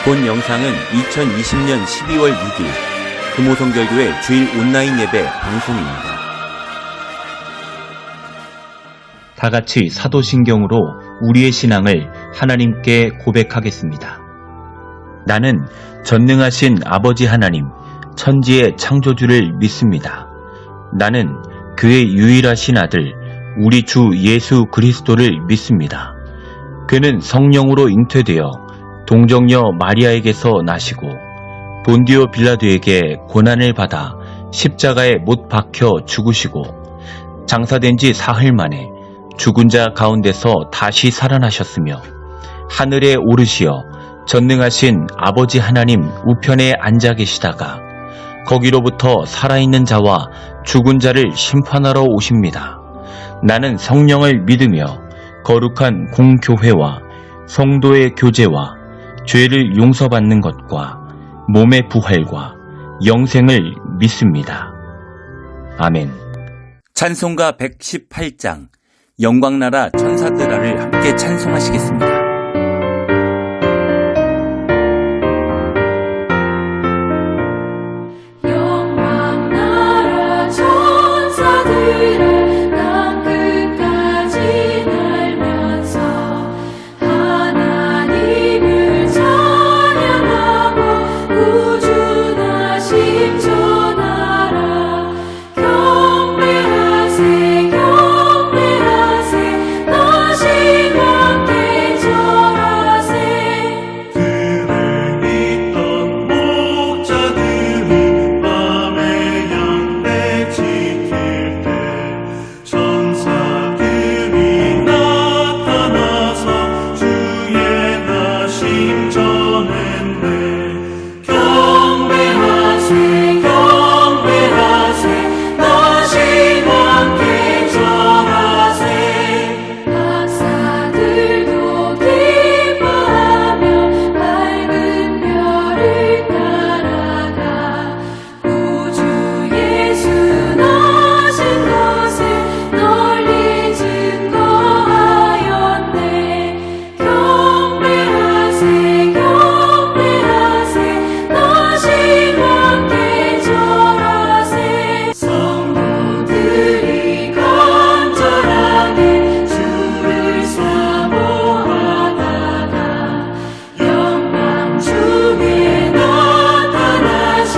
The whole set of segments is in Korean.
본 영상은 2020년 12월 6일 금호성결교회 주일 온라인 예배 방송입니다. 다 같이 사도신경으로 우리의 신앙을 하나님께 고백하겠습니다. 나는 전능하신 아버지 하나님, 천지의 창조주를 믿습니다. 나는 그의 유일하신 아들, 우리 주 예수 그리스도를 믿습니다. 그는 성령으로 잉태되어 동정녀 마리아에게서 나시고 본디오 빌라도에게 고난을 받아 십자가에 못 박혀 죽으시고 장사된 지 사흘 만에 죽은 자 가운데서 다시 살아나셨으며 하늘에 오르시어 전능하신 아버지 하나님 우편에 앉아 계시다가 거기로부터 살아있는 자와 죽은 자를 심판하러 오십니다. 나는 성령을 믿으며 거룩한 공교회와 성도의 교제와 죄를 용서받는 것과 몸의 부활과 영생을 믿습니다. 아멘. 찬송가 118장 영광나라 천사들아를 함께 찬송하시겠습니다. 영광나라 천사들아 땅 끝까지 날면서 하나님을 찬양하고 우주나심 전하라. 경배하세 경배하세 다시 함께 절하세. 그를 믿던 목자들이 밤에 양떼 지킬 때 천사들이 나타나서 주의 나심 전했네. 경배하세 경배하세 다시 함께 절하세. 박사들도 기뻐하며 밝은 별을 따라가 구주 예수 나신 것을 널리 증거하였네. 경배하세 경배하세 다시 함께 절하세. 성도들이 간절하게 주를 사모하다가 영광 중에 나타나신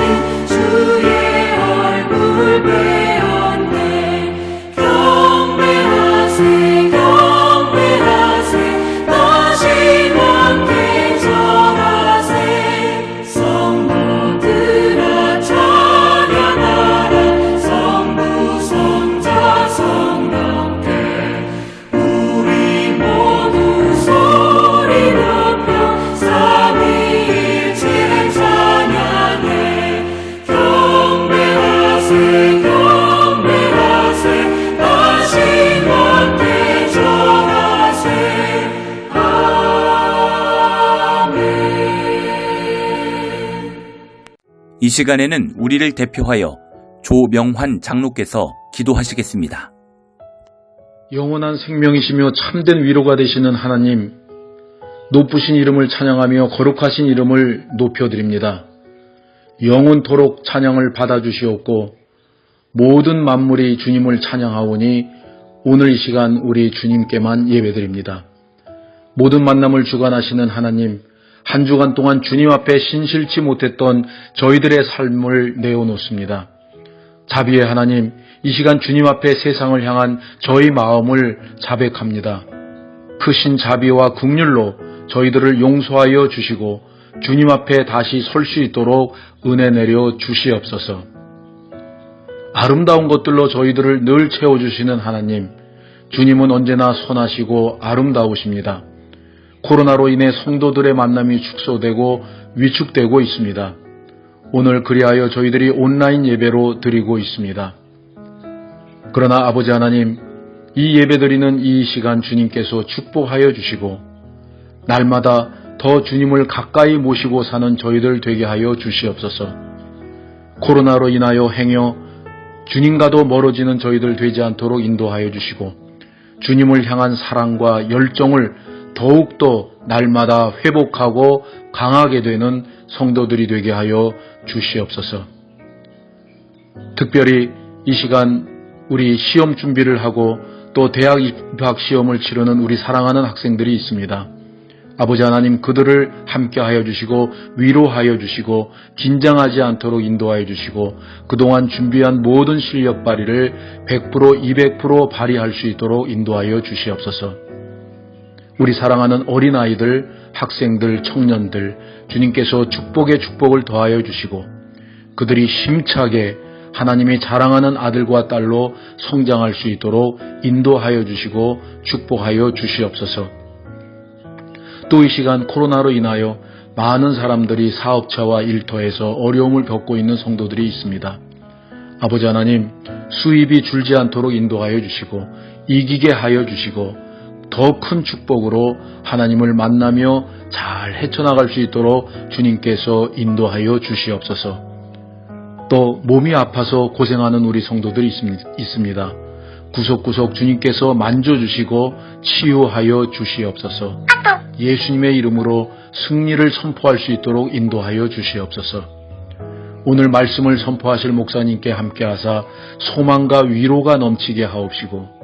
주의 얼굴 배웠네. 경배하세 경배하세 다시 함께 절하세. 성도들아 찬양하라. 성부 성자 성령께 우리 모두 소리 높여 삼위일체 찬양해. 경배하세 경배하세 다시 함께 절하세. 아멘. 이 시간에는 우리를 대표하여 조명환 장로께서 기도하시겠습니다. 영원한 생명이시며 참된 위로가 되시는 하나님, 높으신 이름을 찬양하며 거룩하신 이름을 높여드립니다. 영원토록 찬양을 받아주시옵고 모든 만물이 주님을 찬양하오니 오늘 이 시간 우리 주님께만 예배드립니다. 모든 만남을 주관하시는 하나님, 한 주간 동안 주님 앞에 신실치 못했던 저희들의 삶을 내어놓습니다. 자비의 하나님, 이 시간 주님 앞에 세상을 향한 저희 마음을 자백합니다. 크신 자비와 긍휼로 저희들을 용서하여 주시고 주님 앞에 다시 설 수 있도록 은혜 내려 주시옵소서. 아름다운 것들로 저희들을 늘 채워주시는 하나님, 주님은 언제나 선하시고 아름다우십니다. 코로나로 인해 성도들의 만남이 축소되고 위축되고 있습니다. 오늘 그리하여 저희들이 온라인 예배로 드리고 있습니다. 그러나 아버지 하나님, 이 예배드리는 이 시간 주님께서 축복하여 주시고 날마다 더 주님을 가까이 모시고 사는 저희들 되게 하여 주시옵소서. 코로나로 인하여 행여 주님과도 멀어지는 저희들 되지 않도록 인도하여 주시고 주님을 향한 사랑과 열정을 더욱더 날마다 회복하고 강하게 되는 성도들이 되게 하여 주시옵소서. 특별히 이 시간 우리 시험 준비를 하고 또 대학 입학 시험을 치르는 우리 사랑하는 학생들이 있습니다. 아버지 하나님, 그들을 함께하여 주시고 위로하여 주시고 긴장하지 않도록 인도하여 주시고 그동안 준비한 모든 실력 발휘를 100% 200% 발휘할 수 있도록 인도하여 주시옵소서. 우리 사랑하는 어린아이들, 학생들, 청년들, 주님께서 축복에 축복을 더하여 주시고 그들이 힘차게 하나님이 자랑하는 아들과 딸로 성장할 수 있도록 인도하여 주시고 축복하여 주시옵소서. 또 이 시간 코로나로 인하여 많은 사람들이 사업처와 일터에서 어려움을 겪고 있는 성도들이 있습니다. 아버지 하나님, 수입이 줄지 않도록 인도하여 주시고 이기게 하여 주시고 더 큰 축복으로 하나님을 만나며 잘 헤쳐나갈 수 있도록 주님께서 인도하여 주시옵소서. 또 몸이 아파서 고생하는 우리 성도들이 있습니다. 구석구석 주님께서 만져주시고 치유하여 주시옵소서. 예수님의 이름으로 승리를 선포할 수 있도록 인도하여 주시옵소서. 오늘 말씀을 선포하실 목사님께 함께하사 소망과 위로가 넘치게 하옵시고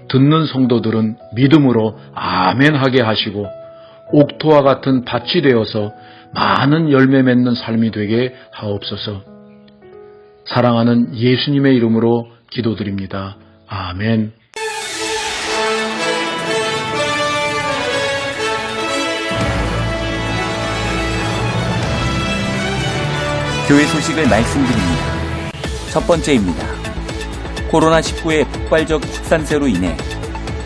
듣는 성도들은 믿음으로 아멘 하게 하시고 옥토와 같은 밭이 되어서 많은 열매 맺는 삶이 되게 하옵소서. 사랑하는 예수님의 이름으로 기도드립니다. 아멘. 교회 소식을 말씀드립니다. 첫 번째입니다. 코로나19의 폭발적 확산세로 인해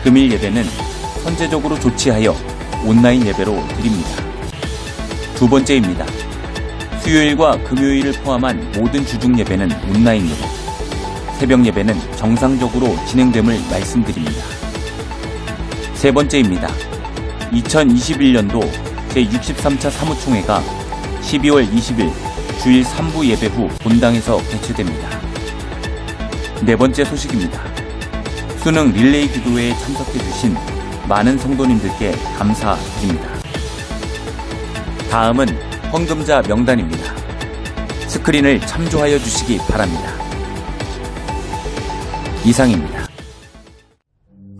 금일 예배는 선제적으로 조치하여 온라인 예배로 드립니다. 두 번째입니다. 수요일과 금요일을 포함한 모든 주중 예배는 온라인 예배, 새벽 예배는 정상적으로 진행됨을 말씀드립니다. 세 번째입니다. 2021년도 제63차 사무총회가 12월 20일 주일 3부 예배 후 본당에서 개최됩니다. 네 번째 소식입니다. 수능 릴레이 기도회에 참석해주신 많은 성도님들께 감사드립니다. 다음은 헌금자 명단입니다. 스크린을 참조하여 주시기 바랍니다. 이상입니다.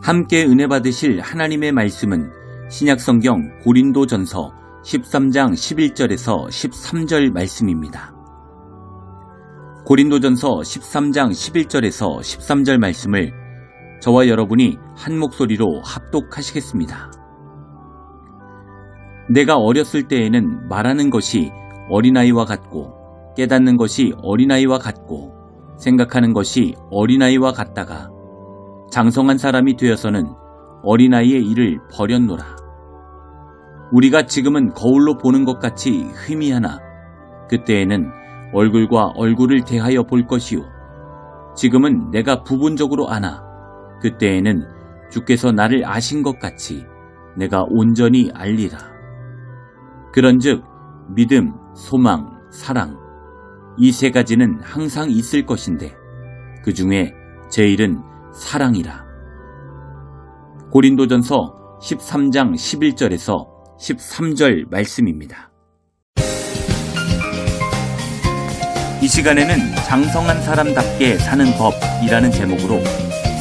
함께 은혜 받으실 하나님의 말씀은 신약성경 고린도전서 13장 11절에서 13절 말씀입니다. 고린도전서 13장 11절에서 13절 말씀을 저와 여러분이 한 목소리로 합독하시겠습니다. 내가 어렸을 때에는 말하는 것이 어린아이와 같고 깨닫는 것이 어린아이와 같고 생각하는 것이 어린아이와 같다가 장성한 사람이 되어서는 어린아이의 일을 버렸노라. 우리가 지금은 거울로 보는 것 같이 희미하나 그때에는 얼굴과 얼굴을 대하여 볼 것이요 지금은 내가 부분적으로 아나 그때에는 주께서 나를 아신 것 같이 내가 온전히 알리라. 그런즉 믿음, 소망, 사랑 이 세 가지는 항상 있을 것인데 그 중에 제일은 사랑이라. 고린도전서 13장 11절에서 13절 말씀입니다. 이 시간에는 장성한 사람답게 사는 법이라는 제목으로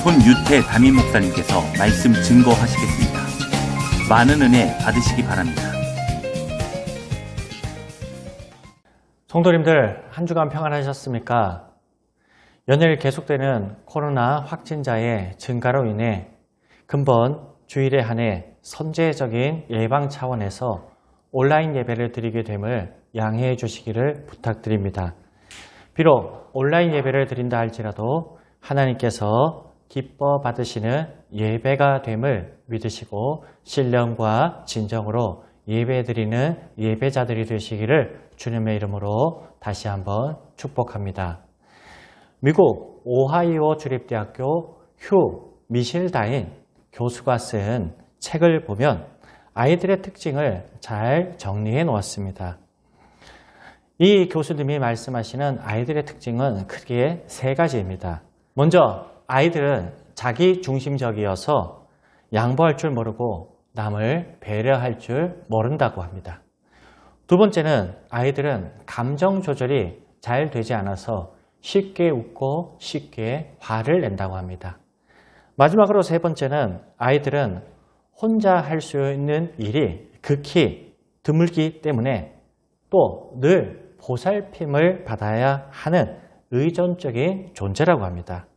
손유태 담임 목사님께서 말씀 증거하시겠습니다. 많은 은혜 받으시기 바랍니다. 성도님들 한 주간 평안하셨습니까? 연일 계속되는 코로나 확진자의 증가로 인해 근본 주일에 한해 선제적인 예방 차원에서 온라인 예배를 드리게 됨을 양해해 주시기를 부탁드립니다. 비록 온라인 예배를 드린다 할지라도 하나님께서 기뻐 받으시는 예배가 됨을 믿으시고 신령과 진정으로 예배드리는 예배자들이 되시기를 주님의 이름으로 다시 한번 축복합니다. 미국 오하이오 주립대학교 휴 미실다인 교수가 쓴 책을 보면 아이들의 특징을 잘 정리해 놓았습니다. 이 교수님이 말씀하시는 아이들의 특징은 크게 세 가지입니다. 먼저 아이들은 자기 중심적이어서 양보할 줄 모르고 남을 배려할 줄 모른다고 합니다. 두 번째는 아이들은 감정 조절이 잘 되지 않아서 쉽게 웃고 쉽게 화를 낸다고 합니다. 마지막으로 세 번째는 아이들은 혼자 할 수 있는 일이 극히 드물기 때문에 또 늘 보살핌을 받아야 하는 의존적인 존재라고 합니다.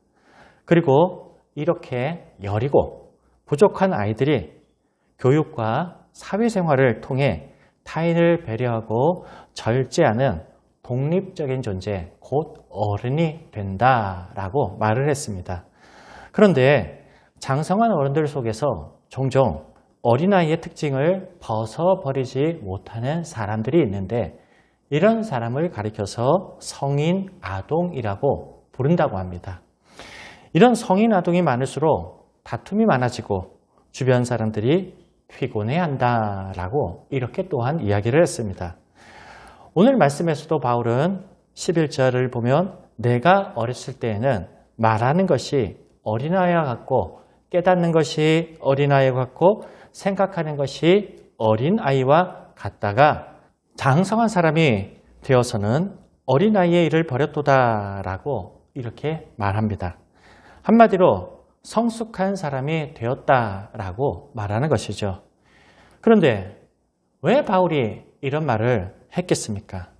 그리고 이렇게 여리고 부족한 아이들이 교육과 사회생활을 통해 타인을 배려하고 절제하는 독립적인 존재, 곧 어른이 된다라고 말을 했습니다. 그런데 장성한 어른들 속에서 종종 어린아이의 특징을 벗어버리지 못하는 사람들이 있는데 이런 사람을 가리켜서 성인 아동이라고 부른다고 합니다. 이런 성인 아동이 많을수록 다툼이 많아지고 주변 사람들이 피곤해한다라고 이렇게 또한 이야기를 했습니다. 오늘 말씀에서도 바울은 11절을 보면 내가 어렸을 때에는 말하는 것이 어린아이와 같고 깨닫는 것이 어린아이와 같고 생각하는 것이 어린아이와 같다가 장성한 사람이 되어서는 어린아이의 일을 버렸도다라고 이렇게 말합니다. 한마디로 성숙한 사람이 되었다라고 말하는 것이죠. 그런데 왜 바울이 이런 말을 했겠습니까?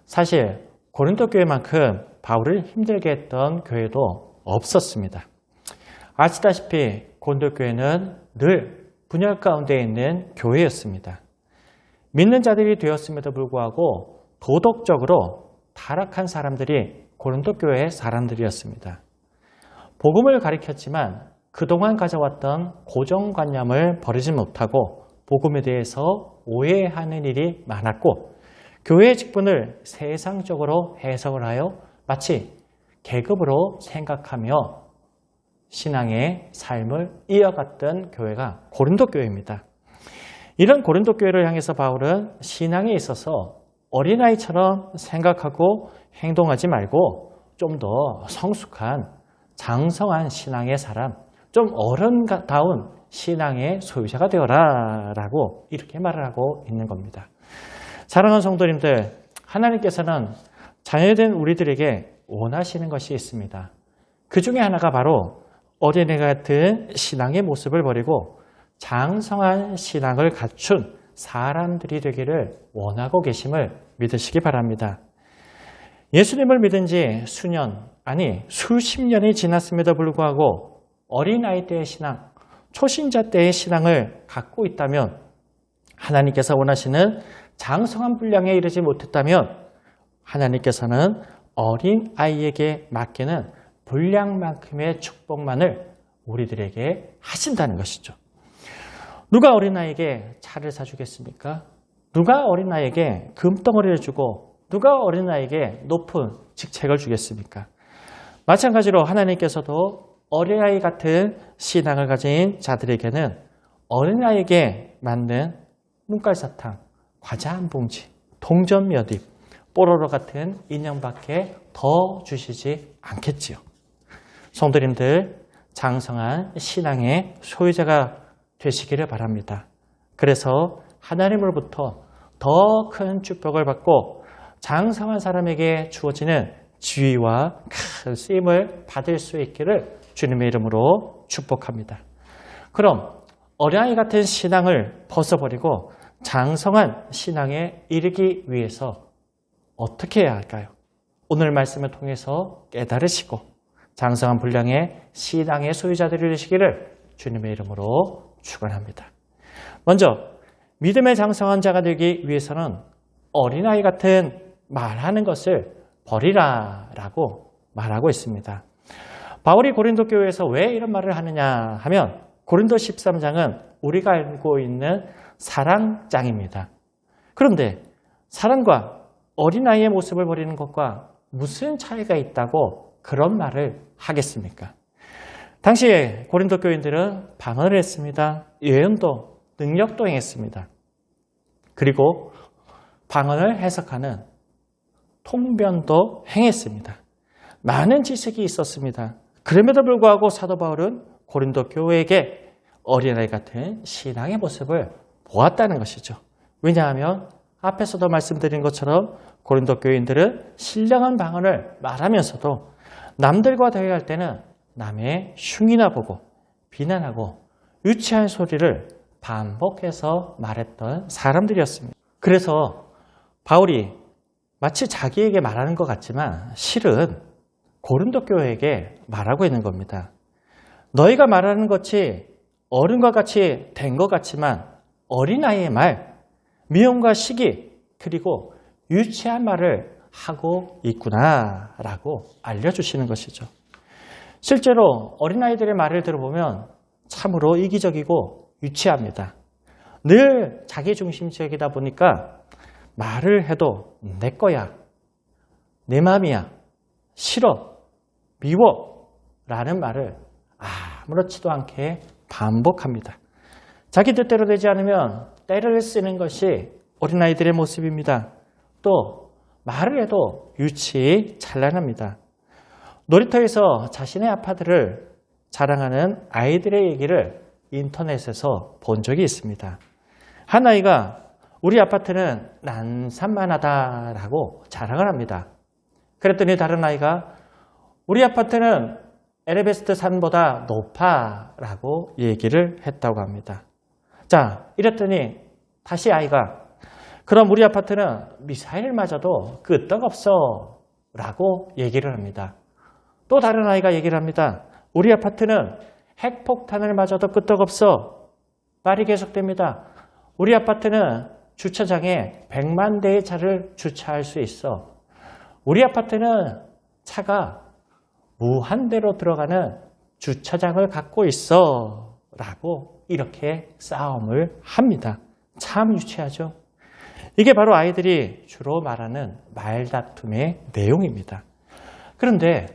사실 고린도 교회만큼 바울을 힘들게 했던 교회도 없었습니다. 아시다시피 고린도 교회는 늘 분열 가운데 있는 교회였습니다. 믿는 자들이 되었음에도 불구하고 도덕적으로 타락한 사람들이 고린도 교회의 사람들이었습니다. 복음을 가리켰지만 그동안 가져왔던 고정관념을 버리지 못하고 복음에 대해서 오해하는 일이 많았고 교회의 직분을 세상적으로 해석을 하여 마치 계급으로 생각하며 신앙의 삶을 이어갔던 교회가 고린도 교회입니다. 이런 고린도 교회를 향해서 바울은 신앙에 있어서 어린아이처럼 생각하고 행동하지 말고 좀 더 성숙한 장성한 신앙의 사람, 좀 어른다운 신앙의 소유자가 되어라 라고 이렇게 말을 하고 있는 겁니다. 사랑하는 성도님들, 하나님께서는 자녀된 우리들에게 원하시는 것이 있습니다. 그 중에 하나가 바로 어린애 같은 신앙의 모습을 버리고 장성한 신앙을 갖춘 사람들이 되기를 원하고 계심을 믿으시기 바랍니다. 예수님을 믿은 지 수년, 아니 수십 년이 지났음에도 불구하고 어린아이 때의 신앙, 초신자 때의 신앙을 갖고 있다면 하나님께서 원하시는 장성한 분량에 이르지 못했다면 하나님께서는 어린아이에게 맡기는 분량만큼의 축복만을 우리들에게 하신다는 것이죠. 누가 어린아이에게 차를 사주겠습니까? 누가 어린아이에게 금덩어리를 주고 누가 어린아이에게 높은 직책을 주겠습니까? 마찬가지로 하나님께서도 어린아이 같은 신앙을 가진 자들에게는 어린아이에게 맞는 눈깔사탕, 과자 한 봉지, 동전 몇 입, 뽀로로 같은 인형밖에 더 주시지 않겠지요. 성도님들, 장성한 신앙의 소유자가 되시기를 바랍니다. 그래서 하나님으로부터 더 큰 축복을 받고 장성한 사람에게 주어지는 지위와 큰 쓰임을 받을 수 있기를 주님의 이름으로 축복합니다. 그럼 어린아이 같은 신앙을 벗어버리고 장성한 신앙에 이르기 위해서 어떻게 해야 할까요? 오늘 말씀을 통해서 깨달으시고 장성한 분량의 신앙의 소유자들이 되시기를 주님의 이름으로 축원합니다. 먼저 믿음의 장성한 자가 되기 위해서는 어린아이 같은 말하는 것을 버리라 라고 말하고 있습니다. 바울이 고린도 교회에서 왜 이런 말을 하느냐 하면 고린도 13장은 우리가 알고 있는 사랑장입니다. 그런데 사랑과 어린아이의 모습을 버리는 것과 무슨 차이가 있다고 그런 말을 하겠습니까? 당시에 고린도 교인들은 방언을 했습니다. 예언도, 능력도 행했습니다. 그리고 방언을 해석하는 통변도 행했습니다. 많은 지식이 있었습니다. 그럼에도 불구하고 사도 바울은 고린도 교회에게 어린아이 같은 신앙의 모습을 보았다는 것이죠. 왜냐하면 앞에서도 말씀드린 것처럼 고린도 교인들은 신령한 방언을 말하면서도 남들과 대화할 때는 남의 흉이나 보고 비난하고 유치한 소리를 반복해서 말했던 사람들이었습니다. 그래서 바울이 마치 자기에게 말하는 것 같지만 실은 고린도 교회에게 말하고 있는 겁니다. 너희가 말하는 것이 어른과 같이 된 것 같지만 어린아이의 말, 미움과 시기, 그리고 유치한 말을 하고 있구나 라고 알려주시는 것이죠. 실제로 어린아이들의 말을 들어보면 참으로 이기적이고 유치합니다. 늘 자기중심적이다 보니까 말을 해도 내 거야, 내 맘이야, 싫어, 미워 라는 말을 아무렇지도 않게 반복합니다. 자기 뜻대로 되지 않으면 때를 쓰는 것이 어린아이들의 모습입니다. 또 말을 해도 유치 찬란합니다. 놀이터에서 자신의 아파트를 자랑하는 아이들의 얘기를 인터넷에서 본 적이 있습니다. 한 아이가 우리 아파트는 난산만하다라고 자랑을 합니다. 그랬더니 다른 아이가 우리 아파트는 에베레스트 산보다 높아라고 얘기를 했다고 합니다. 자, 이랬더니 다시 아이가 그럼 우리 아파트는 미사일 맞아도 끄떡없어 라고 얘기를 합니다. 또 다른 아이가 얘기를 합니다. 우리 아파트는 핵폭탄을 맞아도 끄떡없어. 말이 계속됩니다. 우리 아파트는 주차장에 100만 대의 차를 주차할 수 있어. 우리 아파트는 차가 무한대로 들어가는 주차장을 갖고 있어 라고 이렇게 싸움을 합니다. 참 유치하죠. 이게 바로 아이들이 주로 말하는 말다툼의 내용입니다. 그런데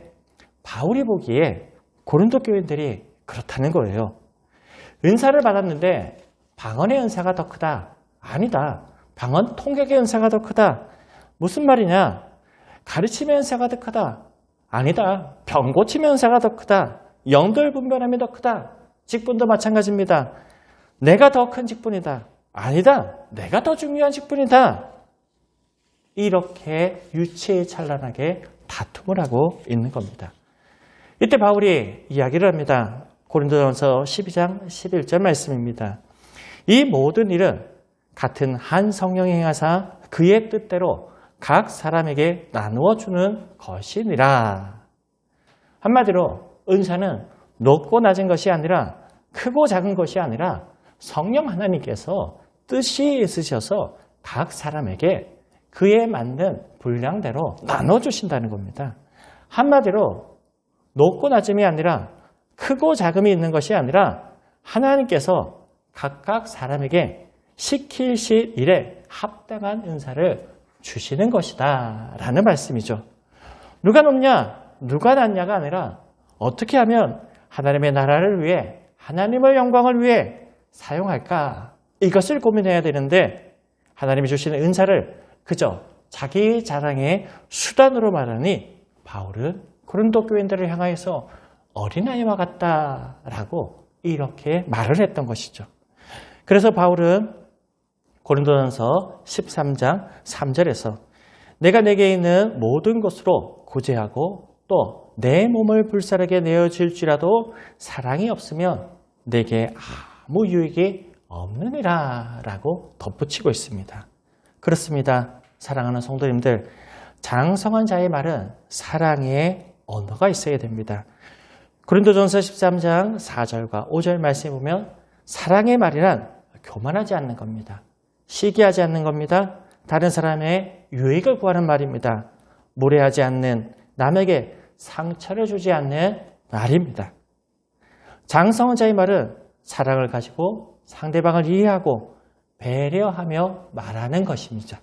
바울이 보기에 고린도 교인들이 그렇다는 거예요. 은사를 받았는데 방언의 은사가 더 크다. 아니다. 방언 통역의 은사가 더 크다. 무슨 말이냐? 가르침의 은사가 더 크다. 아니다. 병 고침의 은사가 더 크다. 영들 분별함이 더 크다. 직분도 마찬가지입니다. 내가 더 큰 직분이다. 아니다. 내가 더 중요한 직분이다. 이렇게 유치찬란하게 다툼을 하고 있는 겁니다. 이때 바울이 이야기를 합니다. 고린도전서 12장 11절 말씀입니다. 이 모든 일은 같은 한 성령이 행하사 그의 뜻대로 각 사람에게 나누어 주는 것이니라. 한마디로 은사는 높고 낮은 것이 아니라 크고 작은 것이 아니라 성령 하나님께서 뜻이 있으셔서 각 사람에게 그에 맞는 분량대로 나눠주신다는 겁니다. 한마디로 높고 낮음이 아니라 크고 작음이 있는 것이 아니라 하나님께서 각각 사람에게 시키실 일에 합당한 은사를 주시는 것이다 라는 말씀이죠. 누가 높냐 누가 낮냐가 아니라 어떻게 하면 하나님의 나라를 위해 하나님의 영광을 위해 사용할까 이것을 고민해야 되는데 하나님이 주시는 은사를 그저 자기 자랑의 수단으로 말하니 바울은 고린도 교인들을 향하여서 어린아이와 같다라고 이렇게 말을 했던 것이죠. 그래서 바울은 고린도전서 13장 3절에서 내가 내게 있는 모든 것으로 구제하고 또 내 몸을 불사르게 내어줄지라도 사랑이 없으면 내게 아무 유익이 없느니라 라고 덧붙이고 있습니다. 그렇습니다. 사랑하는 성도님들, 장성한 자의 말은 사랑의 언어가 있어야 됩니다. 고린도전서 13장 4절과 5절 말씀에 보면 사랑의 말이란 교만하지 않는 겁니다. 시기하지 않는 겁니다. 다른 사람의 유익을 구하는 말입니다. 무례하지 않는, 남에게 상처를 주지 않는 말입니다. 장성한 자의 말은 사랑을 가지고 상대방을 이해하고 배려하며 말하는 것입니다.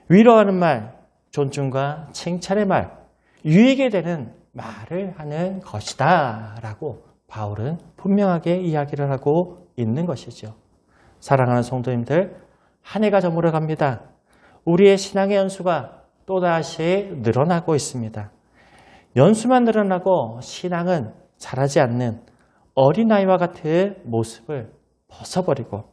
위로하는 말, 존중과 칭찬의 말, 유익이 되는 말을 하는 것이다 라고 바울은 분명하게 이야기를 하고 있는 것이죠. 사랑하는 성도님들, 한 해가 저물어 갑니다. 우리의 신앙의 연수가 또다시 늘어나고 있습니다. 연수만 늘어나고 신앙은 자라지 않는 어린아이와 같은 모습을 벗어버리고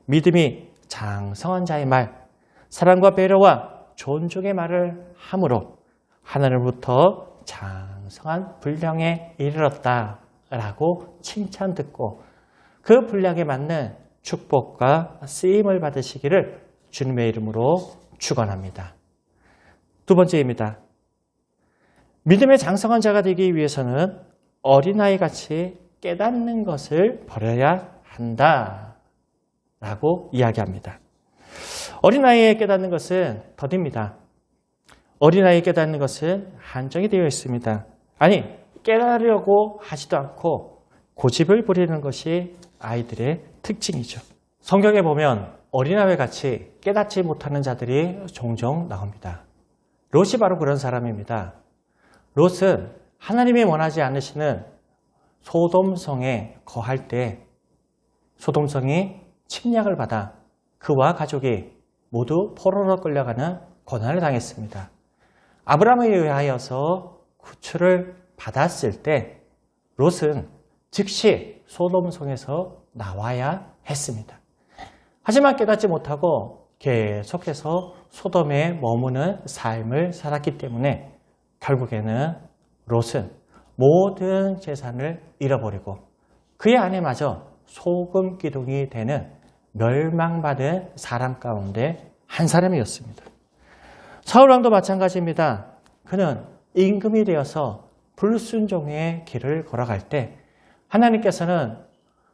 믿음이 장성한 자의 말, 사랑과 배려와 존중의 말을 함으로 하나님으로부터 장성한 분량에 이르렀다라고 칭찬 듣고 그 분량에 맞는 축복과 쓰임을 받으시기를 주님의 이름으로 축원합니다. 두 번째입니다. 믿음의 장성한 자가 되기 위해서는 어린아이같이 깨닫는 것을 버려야 한다라고 이야기합니다. 어린아이의 깨닫는 것은 더딥니다. 어린아이의 깨닫는 것은 한정이 되어 있습니다. 아니, 깨달으려고 하지도 않고 고집을 부리는 것이 아이들의 특징이죠. 성경에 보면 어린아이 같이 깨닫지 못하는 자들이 종종 나옵니다. 롯이 바로 그런 사람입니다. 롯은 하나님이 원하지 않으시는 소돔성에 거할 때 소돔성이 침략을 받아 그와 가족이 모두 포로로 끌려가는 고난을 당했습니다. 아브라함에 의하여서 구출을 받았을 때 롯은 즉시 소돔성에서 나와야 했습니다. 하지만 깨닫지 못하고 계속해서 소돔에 머무는 삶을 살았기 때문에 결국에는 롯은 모든 재산을 잃어버리고 그의 아내마저 소금 기둥이 되는 멸망받은 사람 가운데 한 사람이었습니다. 사울왕도 마찬가지입니다. 그는 임금이 되어서 불순종의 길을 걸어갈 때 하나님께서는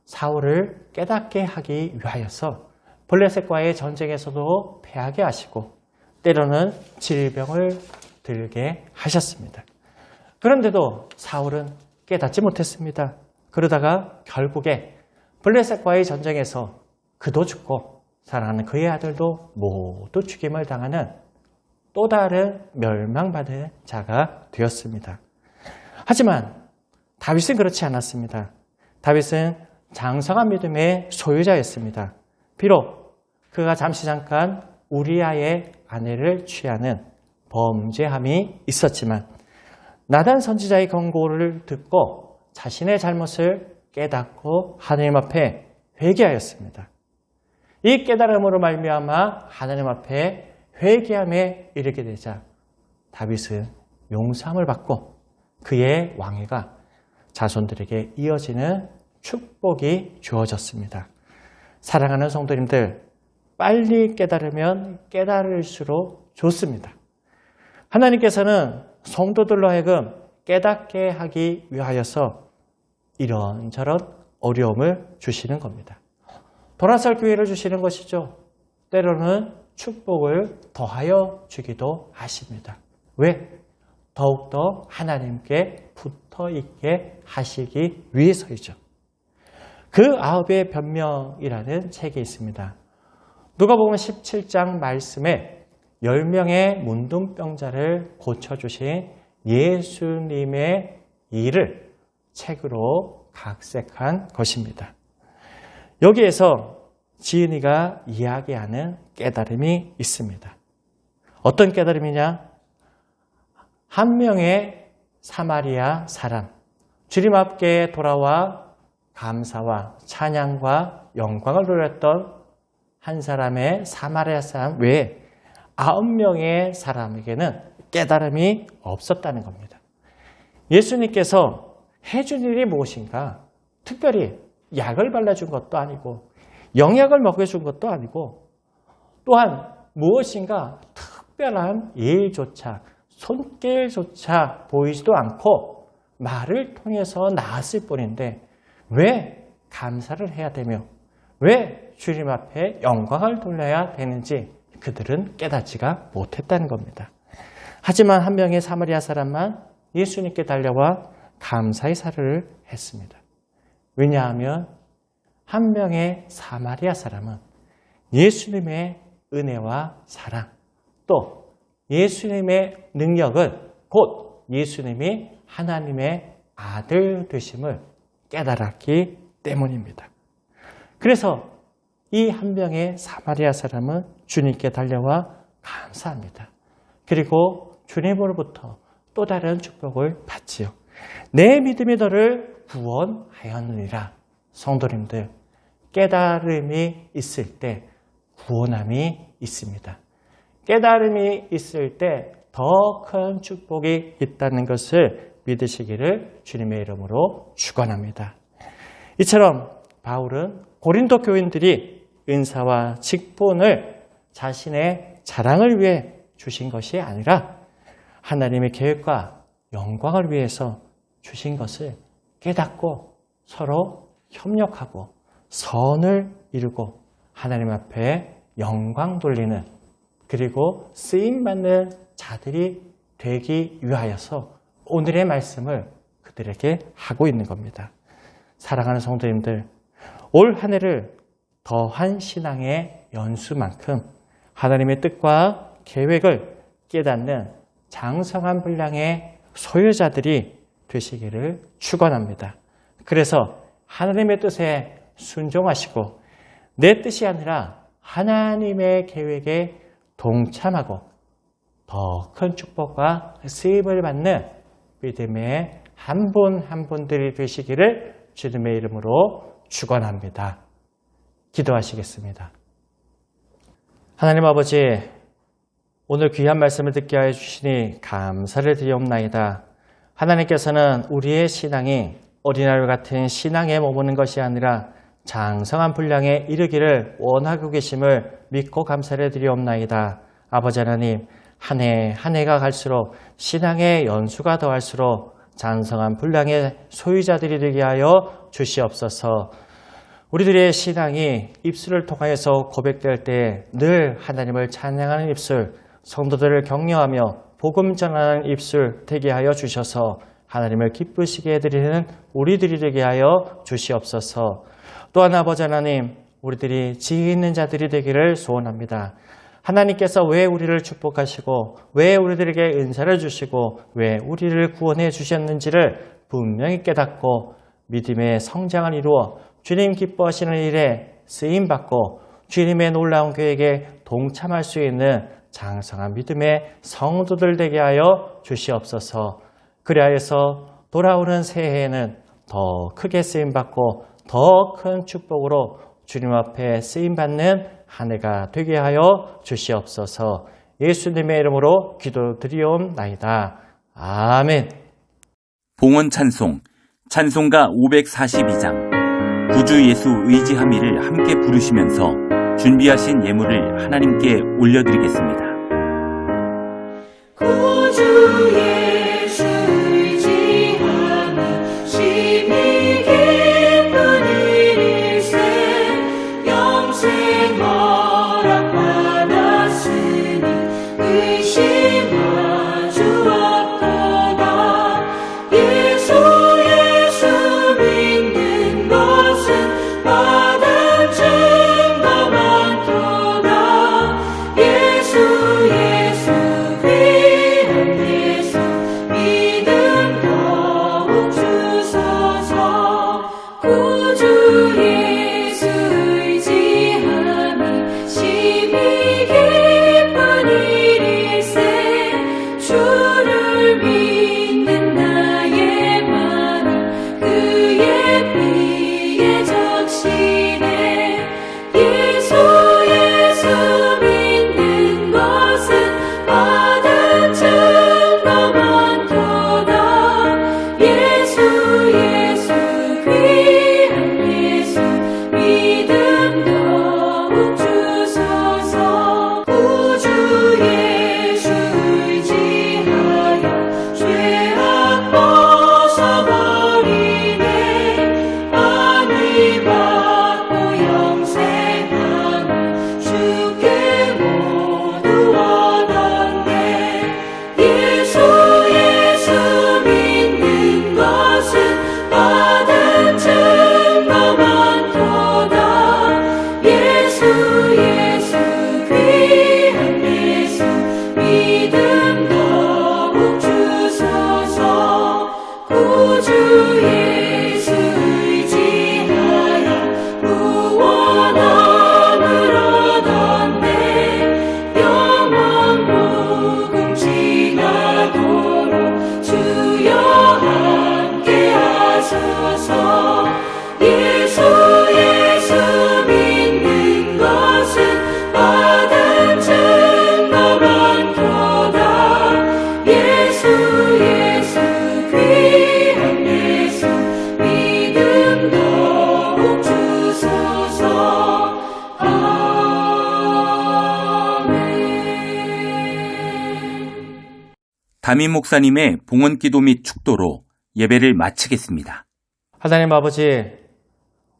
사울을 깨닫게 하기 위하여서 블레셋과의 전쟁에서도 패하게 하시고 때로는 질병을 들게 하셨습니다. 그런데도 사울은 깨닫지 못했습니다. 그러다가 결국에 블레셋과의 전쟁에서 그도 죽고 사랑하는 그의 아들도 모두 죽임을 당하는 또 다른 멸망받은 자가 되었습니다. 하지만 다윗은 그렇지 않았습니다. 다윗은 장성한 믿음의 소유자였습니다. 비록 그가 잠시 잠깐 우리아의 아내를 취하는 범죄함이 있었지만 나단 선지자의 경고를 듣고 자신의 잘못을 깨닫고 하나님 앞에 회개하였습니다. 이 깨달음으로 말미암아 하나님 앞에 회개함에 이르게 되자 다윗은 용서함을 받고 그의 왕위가 자손들에게 이어지는 축복이 주어졌습니다. 사랑하는 성도님들, 빨리 깨달으면 깨달을수록 좋습니다. 하나님께서는 성도들로 하여금 깨닫게 하기 위하여서 이런저런 어려움을 주시는 겁니다. 돌아설 기회를 주시는 것이죠. 때로는 축복을 더하여 주기도 하십니다. 왜? 더욱더 하나님께 붙어 있게 하시기 위해서이죠. 그 아홉의 변명이라는 책이 있습니다. 누가복음 17장 말씀에 10명의 문둥병자를 고쳐주신 예수님의 일을 책으로 각색한 것입니다. 여기에서 지은이가 이야기하는 깨달음이 있습니다. 어떤 깨달음이냐? 한 명의 사마리아 사람, 주님 앞에 돌아와 감사와 찬양과 영광을 돌렸던 한 사람의 사마리아 사람 외에 9명의 사람에게는 깨달음이 없었다는 겁니다. 예수님께서 해준 일이 무엇인가? 특별히 약을 발라준 것도 아니고 영약을 먹여준 것도 아니고 또한 무엇인가 특별한 일조차 손길조차 보이지도 않고 말을 통해서 나았을 뿐인데 왜 감사를 해야 되며 왜 주님 앞에 영광을 돌려야 되는지 그들은 깨닫지가 못했다는 겁니다. 하지만 한 명의 사마리아 사람만 예수님께 달려와 감사의 사를 했습니다. 왜냐하면 한 명의 사마리아 사람은 예수님의 은혜와 사랑, 또 예수님의 능력은 곧 예수님이 하나님의 아들 되심을 깨달았기 때문입니다. 그래서 이 한 명의 사마리아 사람은 주님께 달려와 감사합니다. 그리고 주님으로부터 또 다른 축복을 받지요. 내 믿음이 너를 구원하였느니라. 성도님들, 깨달음이 있을 때 구원함이 있습니다. 깨달음이 있을 때 더 큰 축복이 있다는 것을 믿으시기를 주님의 이름으로 축원합니다. 이처럼 바울은 고린도 교인들이 은사와 직분을 자신의 자랑을 위해 주신 것이 아니라 하나님의 계획과 영광을 위해서 주신 것을 깨닫고 서로 협력하고 선을 이루고 하나님 앞에 영광 돌리는, 그리고 쓰임받는 자들이 되기 위하여서 오늘의 말씀을 그들에게 하고 있는 겁니다. 사랑하는 성도님들, 올 한 해를 더한 신앙의 연수만큼 하나님의 뜻과 계획을 깨닫는 장성한 분량의 소유자들이 되시기를 축원합니다. 그래서 하나님의 뜻에 순종하시고 내 뜻이 아니라 하나님의 계획에 동참하고 더 큰 축복과 쓰임을 받는 믿음의 한 분 한 분들이 되시기를 주님의 이름으로 축원합니다. 기도하시겠습니다. 하나님 아버지, 오늘 귀한 말씀을 듣게 하여 주시니 감사를 드리옵나이다. 하나님께서는 우리의 신앙이 어린아이와 같은 신앙에 머무는 것이 아니라 장성한 분량에 이르기를 원하고 계심을 믿고 감사를 드리옵나이다. 아버지 하나님, 한 해 한 해가 갈수록 신앙의 연수가 더할수록 장성한 분량의 소유자들이 되게 하여 주시옵소서. 우리들의 신앙이 입술을 통하여서 고백될 때 늘 하나님을 찬양하는 입술, 성도들을 격려하며 복음 전하는 입술 되게 하여 주셔서 하나님을 기쁘시게 해드리는 우리들이 되게 하여 주시옵소서. 또한 아버지 하나님, 우리들이 지혜 있는 자들이 되기를 소원합니다. 하나님께서 왜 우리를 축복하시고 왜 우리들에게 은사를 주시고 왜 우리를 구원해 주셨는지를 분명히 깨닫고 믿음의 성장을 이루어 주님 기뻐하시는 일에 쓰임받고 주님의 놀라운 계획에 동참할 수 있는 장성한 믿음의 성도들 되게 하여 주시옵소서. 그리하여서 돌아오는 새해에는 더 크게 쓰임받고 더 큰 축복으로 주님 앞에 쓰임받는 한 해가 되게 하여 주시옵소서. 예수님의 이름으로 기도드리옵나이다. 아멘. 봉헌 찬송, 찬송가 542장, 구주 예수 의지함이를 함께 부르시면서 준비하신 예물을 하나님께 올려드리겠습니다. 구주 예수 의지하는 심히 기쁜 일일세 영생 허락받았으니 의심하주 없도다. 예수 믿는 것은 받은 증거 많도다. 예수 담임 목사님의 봉헌 기도 및 축도로 예배를 마치겠습니다. 하나님 아버지,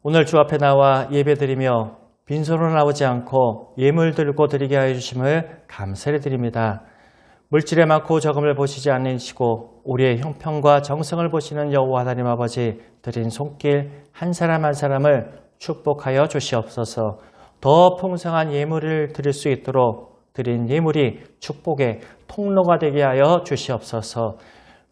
오늘 주 앞에 나와 예배드리며 빈손으로 나오지 않고 예물 들고 드리게 하여 주심을 감사를 드립니다. 물질의 많고 적음을 보시지 않으시고 우리의 형편과 정성을 보시는 여호와 하나님 아버지, 드린 손길 한 사람 한 사람을 축복하여 주시옵소서. 더 풍성한 예물을 드릴 수 있도록 드린 예물이 축복의 통로가 되게 하여 주시옵소서.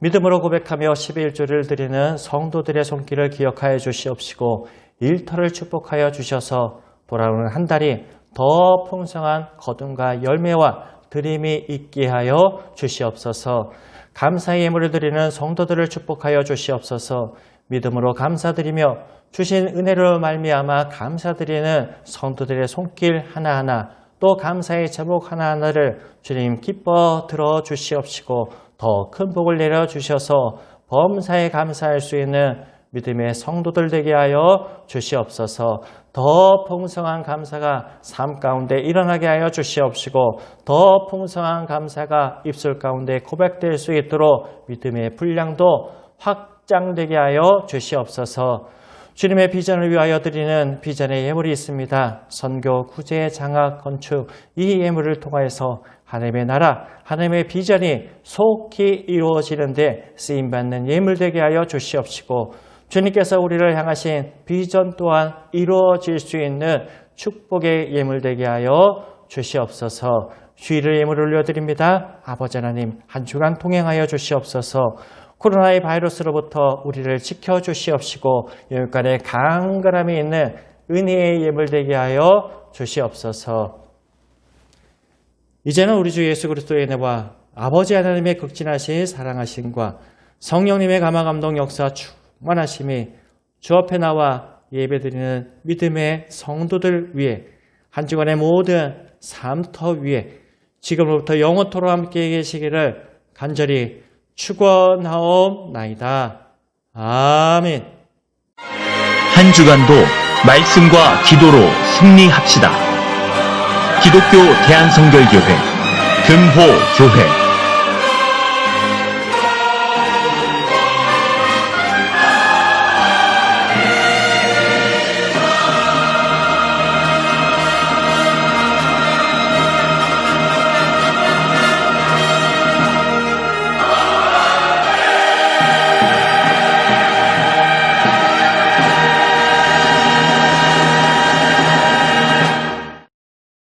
믿음으로 고백하며 11조를 드리는 성도들의 손길을 기억하여 주시옵시고 일터를 축복하여 주셔서 돌아오는 한 달이 더 풍성한 거듭과 열매와 드림이 있게 하여 주시옵소서. 감사의 예물을 드리는 성도들을 축복하여 주시옵소서. 믿음으로 감사드리며 주신 은혜로 말미암아 감사드리는 성도들의 손길 하나하나 또 감사의 제목 하나하나를 주님 기뻐 들어주시옵시고 더 큰 복을 내려주셔서 범사에 감사할 수 있는 믿음의 성도들 되게 하여 주시옵소서. 더 풍성한 감사가 삶 가운데 일어나게 하여 주시옵시고 더 풍성한 감사가 입술 가운데 고백될 수 있도록 믿음의 분량도 확장되게 하여 주시옵소서. 주님의 비전을 위하여 드리는 비전의 예물이 있습니다. 선교, 구제, 장학, 건축 이 예물을 통하여서 하나님의 나라, 하나님의 비전이 속히 이루어지는데 쓰임받는 예물 되게 하여 주시옵시고 주님께서 우리를 향하신 비전 또한 이루어질 수 있는 축복의 예물 되게 하여 주시옵소서. 주일을 예물 올려드립니다. 아버지 하나님, 한 주간 통행하여 주시옵소서. 코로나의 바이러스로부터 우리를 지켜주시옵시고 열간에 강건함이 있는 은혜의 예물 되게 하여 주시옵소서. 이제는 우리 주 예수 그리스도의 은혜와 아버지 하나님의 극진하신 사랑하심과 성령님의 감화감동 역사 충만하심이 주 앞에 나와 예배드리는 믿음의 성도들 위해 한 주간의 모든 삶터 위에 지금부터 영원토록 함께 계시기를 간절히 축원하옵나이다. 아멘. 한 주간도 말씀과 기도로 승리합시다. 기독교 대한성결교회 금호교회